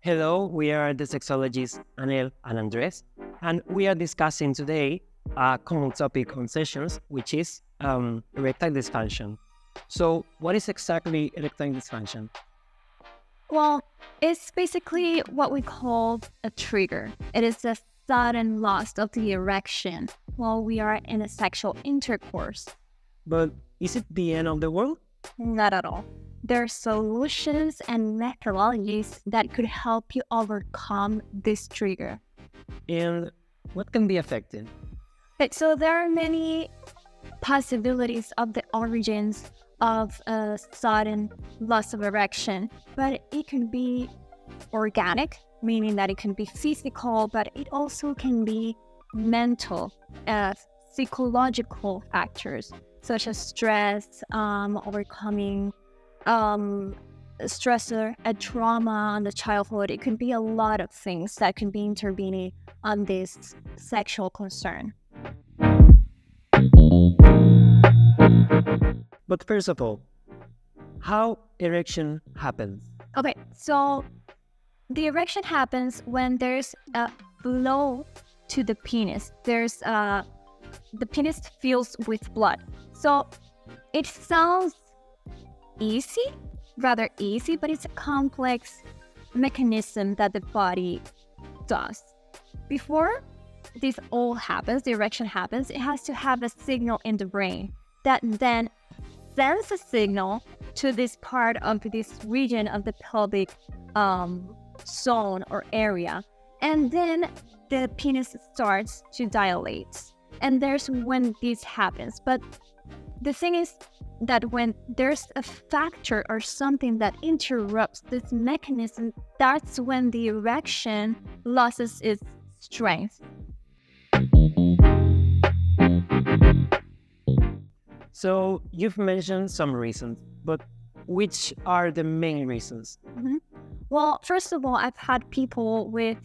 Hello, we are the sexologists Anel and Andres, and we are discussing today a common topic on sessions, which is erectile dysfunction. So, what is exactly erectile dysfunction? Well, it's basically what we call a trigger. It is the sudden loss of the erection while we are in a sexual intercourse. But is it the end of the world? Not at all. There are solutions and methodologies that could help you overcome this trigger. And what can be affected? Okay, so there are many possibilities of the origins of a sudden loss of erection, but it can be organic, meaning that it can be physical, but it also can be mental, psychological factors such as stress, overcoming stressor, a trauma on the childhood. It could be a lot of things that can be intervening on this sexual concern. But first of all, how erection happens? Okay, so the erection happens when there's a flow to the penis. The penis fills with blood. So it sounds rather easy, but it's a complex mechanism that the body does. Before this all happens, the erection happens, it has to have a signal in the brain that then sends a signal to this part of this region of the pelvic zone or area. And then the penis starts to dilate. And there's when this happens. But the thing is that when there's a factor or something that interrupts this mechanism, that's when the erection loses its strength. So, you've mentioned some reasons, but which are the main reasons? Well, first of all, I've had people with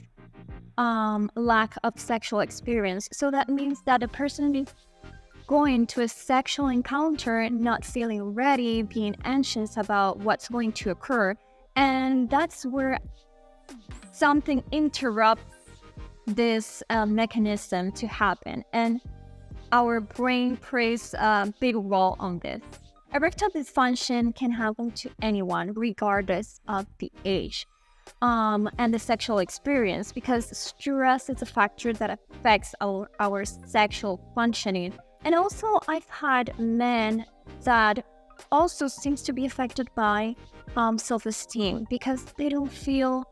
lack of sexual experience. So that means that a person is going to a sexual encounter not feeling ready, being anxious about what's going to occur. And that's where something interrupts this mechanism to happen. And our brain plays a big role on this. Erectile dysfunction can happen to anyone, regardless of the age and the sexual experience, because stress is a factor that affects our sexual functioning. And also, I've had men that also seems to be affected by self-esteem because they don't feel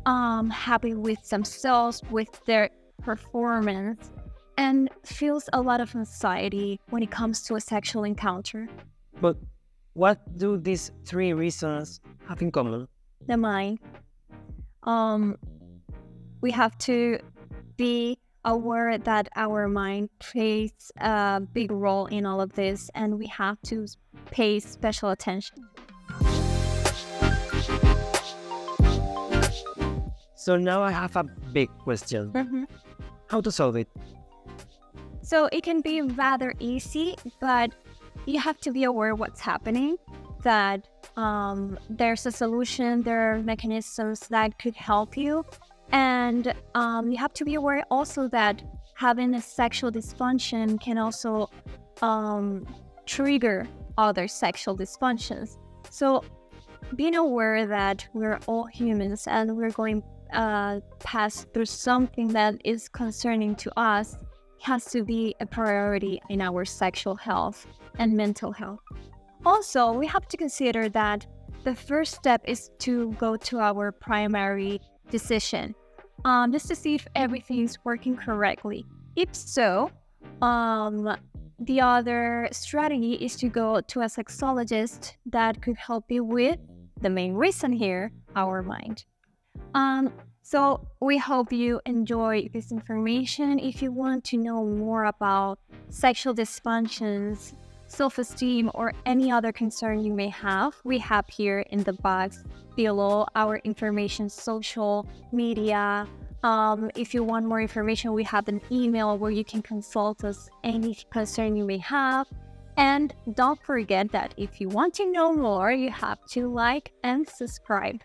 happy with themselves, with their performance, and feels a lot of anxiety when it comes to a sexual encounter. But what do these three reasons have in common? The mind. We have to be aware that our mind plays a big role in all of this, and we have to pay special attention. So now I have a big question. How to solve it? So it can be rather easy, but you have to be aware what's happening, that there's a solution, there are mechanisms that could help you. And you have to be aware also that having a sexual dysfunction can also trigger other sexual dysfunctions. So being aware that we're all humans and we're going pass through something that is concerning to us has to be a priority in our sexual health and mental health. Also, we have to consider that the first step is to go to our primary physician, just to see if everything's working correctly. If so, the other strategy is to go to a sexologist that could help you with the main reason here, our mind. So we hope you enjoy this information. If you want to know more about sexual dysfunctions, self-esteem, or any other concern you may have, we have here in the box below our information, social media. If you want more information, we have an email where you can consult us any concern you may have. And don't forget that if you want to know more, you have to like and subscribe.